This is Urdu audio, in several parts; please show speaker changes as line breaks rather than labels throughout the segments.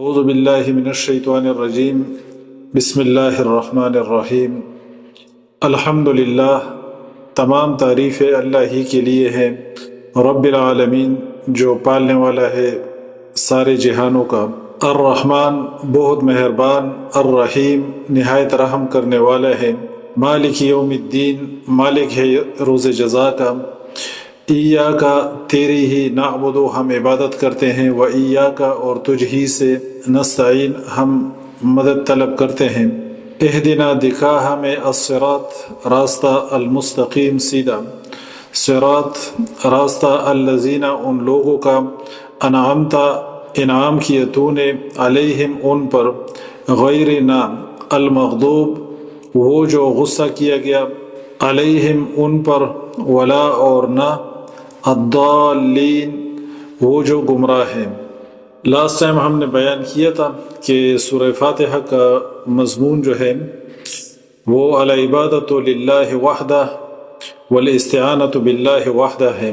اعوذ باللہ من الشیطان الرجیم بسم اللہ الرحمن الرحیم الحمدللہ تمام تعریفیں اللہ ہی کے لیے ہیں، رب العالمین جو پالنے والا ہے سارے جہانوں کا، الرحمن بہت مہربان، الرحیم نہایت رحم کرنے والا ہے، مالک یوم الدین مالک ہے روز جزا کا، ایاک تیری ہی نعبد ہم عبادت کرتے ہیں، و ایاک اور تجھ ہی سے نستعین ہم مدد طلب کرتے ہیں، اہدنا دکھا ہمیں الصراط راستہ، المستقیم سیدھا، صراط راستہ، الذین ان لوگوں کا، انعمت انعام کیا تو نے، علیہم ان پر، غیر نہ المغضوب وہ جو غصہ کیا گیا، علیہم ان پر، ولا اور نہ الضالین وہ جو گمراہ ہیں۔ لاسٹ ٹائم ہم نے بیان کیا تھا کہ سورہ فاتحہ کا مضمون جو ہے وہ العبادۃ للہ وحدہ والاستعانۃ باللہ وحدہ ہے،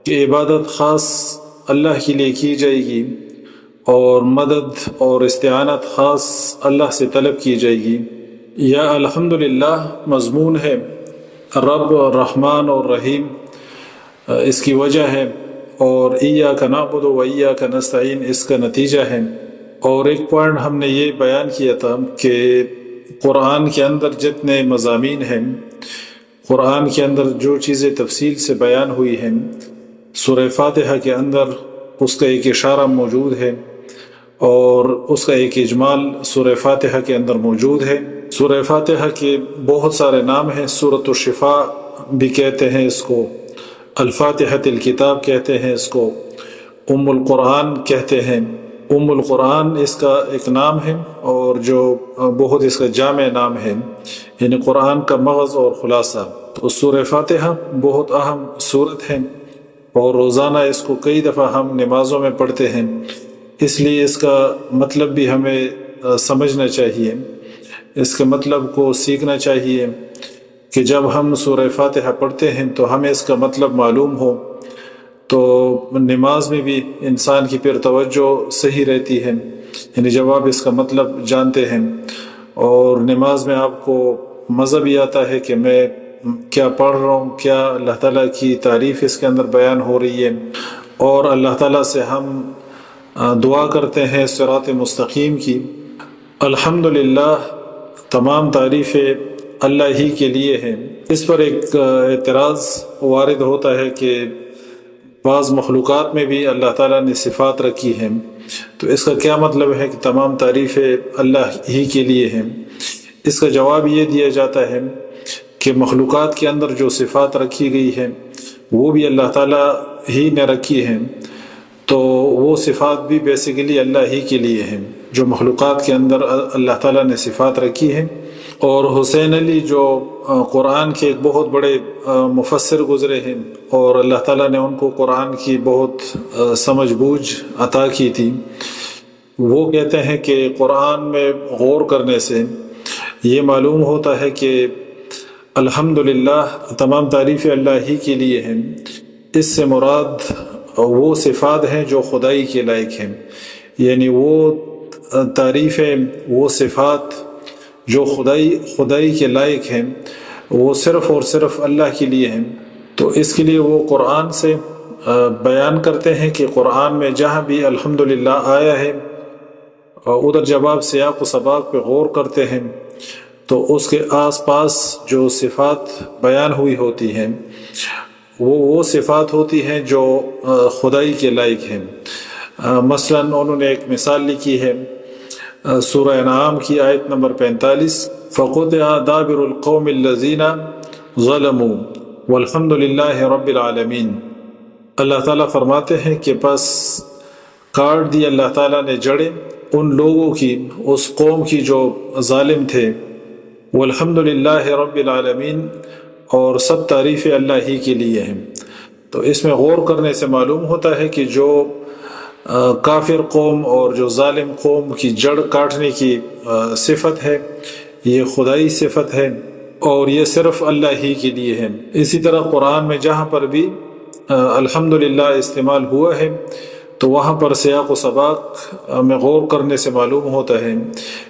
کہ عبادت خاص اللہ کے لیے کی جائے گی اور مدد اور استعانت خاص اللہ سے طلب کی جائے گی۔ یا الحمدللہ مضمون ہے، رب رحمان اور رحیم اس کی وجہ ہے، اور ایاک نعبد و ایاک نستعین اس کا نتیجہ ہے۔ اور ایک پوائنٹ ہم نے یہ بیان کیا تھا کہ قرآن کے اندر جتنے مضامین ہیں، قرآن کے اندر جو چیزیں تفصیل سے بیان ہوئی ہیں، سورہ فاتحہ کے اندر اس کا ایک اشارہ موجود ہے اور اس کا ایک اجمال سورہ فاتحہ کے اندر موجود ہے۔ سورہ فاتحہ کے بہت سارے نام ہیں، سورۃ الشفاء بھی کہتے ہیں اس کو، الفاتحۃ الکتاب کہتے ہیں اس کو، ام القرآن کہتے ہیں۔ ام القرآن اس کا ایک نام ہے اور جو بہت اس کا جامع نام ہے، یعنی قرآن کا مغز اور خلاصہ۔ تو سورہ فاتحہ بہت اہم سورت ہے اور روزانہ اس کو کئی دفعہ ہم نمازوں میں پڑھتے ہیں، اس لیے اس کا مطلب بھی ہمیں سمجھنا چاہیے، اس کے مطلب کو سیکھنا چاہیے کہ جب ہم سورہ فاتحہ پڑھتے ہیں تو ہمیں اس کا مطلب معلوم ہو، تو نماز میں بھی انسان کی پھر توجہ صحیح رہتی ہے، یعنی جب آپ اس کا مطلب جانتے ہیں اور نماز میں آپ کو مزہ بھی آتا ہے کہ میں کیا پڑھ رہا ہوں، کیا اللہ تعالیٰ کی تعریف اس کے اندر بیان ہو رہی ہے، اور اللہ تعالیٰ سے ہم دعا کرتے ہیں صراط مستقیم کی۔ الحمدللہ تمام تعریفیں اللہ ہی کے لیے ہیں۔ اس پر ایک اعتراض وارد ہوتا ہے کہ بعض مخلوقات میں بھی اللہ تعالیٰ نے صفات رکھی ہیں، تو اس کا کیا مطلب ہے کہ تمام تعریفیں اللہ ہی کے لیے ہیں؟ اس کا جواب یہ دیا جاتا ہے کہ مخلوقات کے اندر جو صفات رکھی گئی ہیں وہ بھی اللہ تعالیٰ ہی نے رکھی ہیں، تو وہ صفات بھی بیسیکلی اللہ ہی کے لیے ہیں جو مخلوقات کے اندر اللہ تعالیٰ نے صفات رکھی ہیں۔ اور حسین علی جو قرآن کے ایک بہت بڑے مفسر گزرے ہیں اور اللہ تعالیٰ نے ان کو قرآن کی بہت سمجھ بوجھ عطا کی تھی، وہ کہتے ہیں کہ قرآن میں غور کرنے سے یہ معلوم ہوتا ہے کہ الحمدللہ تمام تعریفیں اللہ ہی کے لیے ہیں، اس سے مراد وہ صفات ہیں جو خدائی کے لائق ہیں، یعنی وہ تعریفیں، وہ صفات جو خدائی کے لائق ہیں وہ صرف اور صرف اللہ کے لیے ہیں۔ تو اس کے لیے وہ قرآن سے بیان کرتے ہیں کہ قرآن میں جہاں بھی الحمدللہ آیا ہے، ادھر جب آپ سیاق و سباق پہ غور کرتے ہیں تو اس کے آس پاس جو صفات بیان ہوئی ہوتی ہیں وہ صفات ہوتی ہیں جو خدائی کے لائق ہیں۔ مثلا انہوں نے ایک مثال لکھی ہے سورہ انعام کی آیت نمبر 45، فَقُطِعَ دَابِرُ الْقَوْمِ الَّذِينَ ظَلَمُوا وَالْحَمْدُ لِلَّهِ رَبِّ الْعَالَمِينَ۔ اللہ تعالیٰ فرماتے ہیں کہ بس کاٹ دی اللہ تعالیٰ نے جڑیں ان لوگوں کی، اس قوم کی جو ظالم تھے، وَالْحَمْدُ لِلَّهِ رَبِّ الْعَالَمِينَ اور سب تعریفیں اللہ ہی کے لیے ہیں۔ تو اس میں غور کرنے سے معلوم ہوتا ہے کہ جو کافر قوم اور جو ظالم قوم کی جڑ کاٹنے کی صفت ہے، یہ خدائی صفت ہے اور یہ صرف اللہ ہی کے لیے ہے۔ اسی طرح قرآن میں جہاں پر بھی الحمدللہ استعمال ہوا ہے تو وہاں پر سیاق و سباق میں غور کرنے سے معلوم ہوتا ہے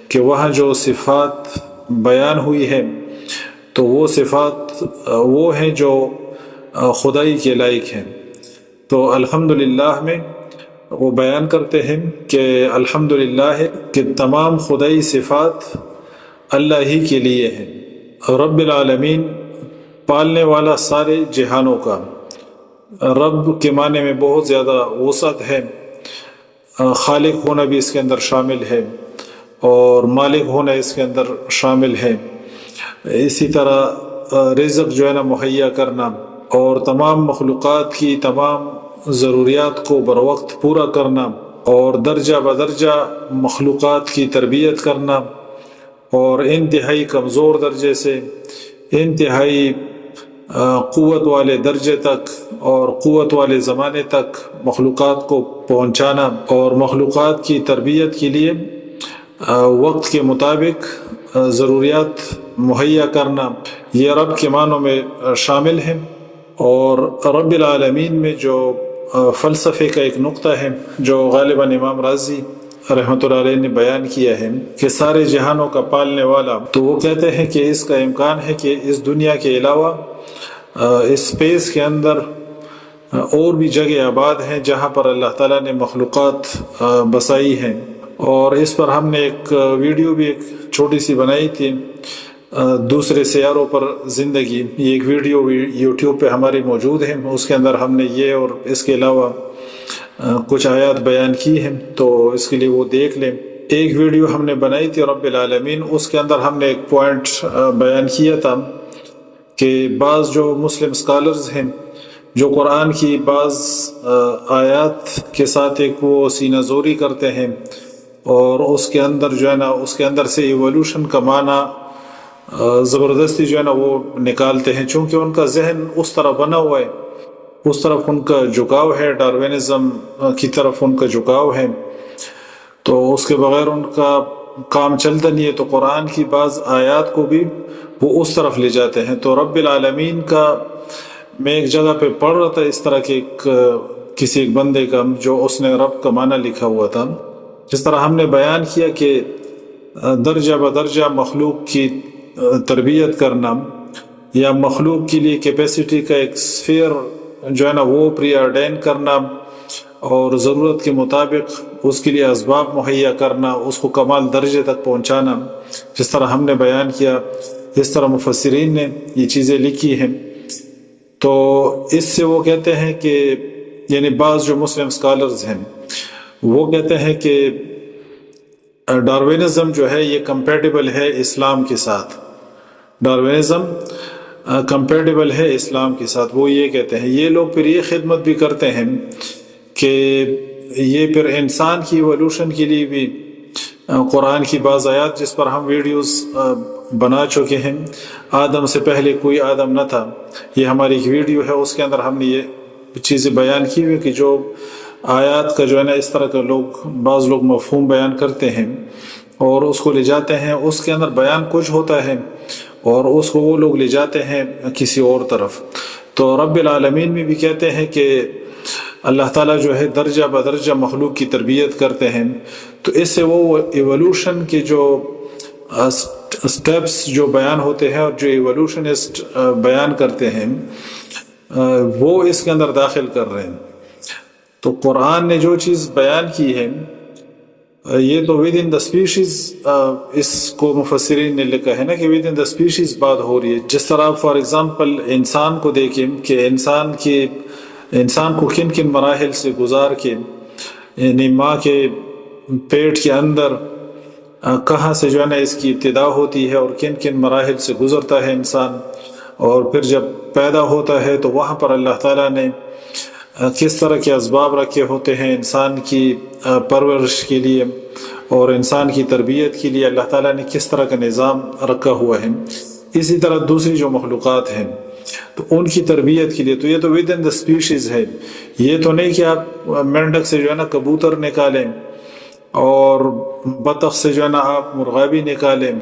کہ وہاں جو صفات بیان ہوئی ہے تو وہ صفات وہ ہیں جو خدائی کے لائق ہیں۔ تو الحمدللہ میں وہ بیان کرتے ہیں کہ الحمدللہ کہ تمام خدائی صفات اللہ ہی کے لیے ہیں۔ رب العالمین پالنے والا سارے جہانوں کا۔ رب کے معنی میں بہت زیادہ وسعت ہے، خالق ہونا بھی اس کے اندر شامل ہے اور مالک ہونا اس کے اندر شامل ہے۔ اسی طرح رزق جو ہے نا مہیا کرنا اور تمام مخلوقات کی تمام ضروریات کو بروقت پورا کرنا اور درجہ بدرجہ مخلوقات کی تربیت کرنا اور انتہائی کمزور درجے سے انتہائی قوت والے درجے تک اور قوت والے زمانے تک مخلوقات کو پہنچانا اور مخلوقات کی تربیت کے لیے وقت کے مطابق ضروریات مہیا کرنا، یہ رب کے معنوں میں شامل ہے۔ اور رب العالمین میں جو فلسفے کا ایک نقطہ ہے جو غالباً امام رازی رحمۃ اللہ علیہ نے بیان کیا ہے کہ سارے جہانوں کا پالنے والا، تو وہ کہتے ہیں کہ اس کا امکان ہے کہ اس دنیا کے علاوہ اسپیس کے اندر اور بھی جگہ آباد ہیں جہاں پر اللہ تعالیٰ نے مخلوقات بسائی ہیں۔ اور اس پر ہم نے ایک ویڈیو بھی ایک چھوٹی سی بنائی تھی، دوسرے سیاروں پر زندگی، یہ ایک ویڈیو یوٹیوب پہ ہماری موجود ہے، اس کے اندر ہم نے یہ اور اس کے علاوہ کچھ آیات بیان کی ہیں، تو اس کے لیے وہ دیکھ لیں۔ ایک ویڈیو ہم نے بنائی تھی رب العالمین، اس کے اندر ہم نے ایک پوائنٹ بیان کیا تھا کہ بعض جو مسلم اسکالرز ہیں جو قرآن کی بعض آیات کے ساتھ ایک وہ سینہ زوری کرتے ہیں اور اس کے اندر جو ہے نا اس کے اندر سے ایولوشن کا معنی زبردستی جو ہے نا وہ نکالتے ہیں، چونکہ ان کا ذہن اس طرح بنا ہوا ہے، اس طرف ان کا جھکاؤ ہے، ڈاروینزم کی طرف ان کا جھکاؤ ہے، تو اس کے بغیر ان کا کام چلتا نہیں ہے۔ تو قرآن کی بعض آیات کو بھی وہ اس طرف لے جاتے ہیں۔ تو رب العالمین کا میں ایک جگہ پہ پڑھ رہا تھا اس طرح کے کسی ایک بندے کا جو اس نے رب کا معنی لکھا ہوا تھا، جس طرح ہم نے بیان کیا کہ درجہ بدرجہ مخلوق کی تربیت کرنا یا مخلوق کے لیے کیپیسٹی کا ایک سفیر جو ہے نا وہ پری آرڈین کرنا اور ضرورت کے مطابق اس کے لیے اسباب مہیا کرنا، اس کو کمال درجے تک پہنچانا، جس طرح ہم نے بیان کیا، اس طرح مفسرین نے یہ چیزیں لکھی ہیں۔ تو اس سے وہ کہتے ہیں کہ یعنی بعض جو مسلم اسکالرز ہیں وہ کہتے ہیں کہ ڈاروینزم جو ہے یہ کمپیٹیبل ہے اسلام کے ساتھ، ڈاروینزم کمپیٹیبل ہے اسلام کے ساتھ، وہ یہ کہتے ہیں۔ یہ لوگ پھر یہ خدمت بھی کرتے ہیں کہ یہ پھر انسان کی ایوولوشن کے لیے بھی قرآن کی بعض آیات جس پر ہم ویڈیوز بنا چکے ہیں، آدم سے پہلے کوئی آدم نہ تھا، یہ ہماری ایک ویڈیو ہے، اس کے اندر ہم نے یہ چیزیں بیان کی ہوئی کہ جو آیات کا جو ہے نا اس طرح کا بعض لوگ مفہوم بیان کرتے ہیں اور اس کو لے جاتے ہیں، اس کے اندر بیان کچھ ہوتا ہے اور اس کو وہ لوگ لے جاتے ہیں کسی اور طرف۔ تو رب العالمین میں بھی کہتے ہیں کہ اللہ تعالیٰ جو ہے درجہ بدرجہ مخلوق کی تربیت کرتے ہیں، تو اس سے وہ ایولوشن کے جو سٹیپس جو بیان ہوتے ہیں اور جو ایولوشنسٹ بیان کرتے ہیں وہ اس کے اندر داخل کر رہے ہیں۔ تو قرآن نے جو چیز بیان کی ہے یہ تو ود ان دا اسپیشیز، اس کو مفسرین نے لکھا ہے نا کہ ود ان دا اسپیشیز بات ہو رہی ہے۔ جس طرح فار ایگزامپل انسان کو دیکھیں کہ انسان کو کن کن مراحل سے گزار کے، یعنی ماں کے پیٹ کے اندر کہاں سے جو ہے نا اس کی ابتدا ہوتی ہے اور کن کن مراحل سے گزرتا ہے انسان، اور پھر جب پیدا ہوتا ہے تو وہاں پر اللہ تعالیٰ نے کس طرح کے اسباب رکھے ہوتے ہیں انسان کی پرورش کے لیے اور انسان کی تربیت کے لیے اللہ تعالیٰ نے کس طرح کا نظام رکھا ہوا ہے۔ اسی طرح دوسری جو مخلوقات ہیں تو ان کی تربیت کے لیے، تو یہ تو ود ان دا اسپیشیز ہے، یہ تو نہیں کہ آپ مینڈک سے جو ہے نا کبوتر نکالیں اور بطخ سے جو ہے نا آپ مرغابی نکالیں۔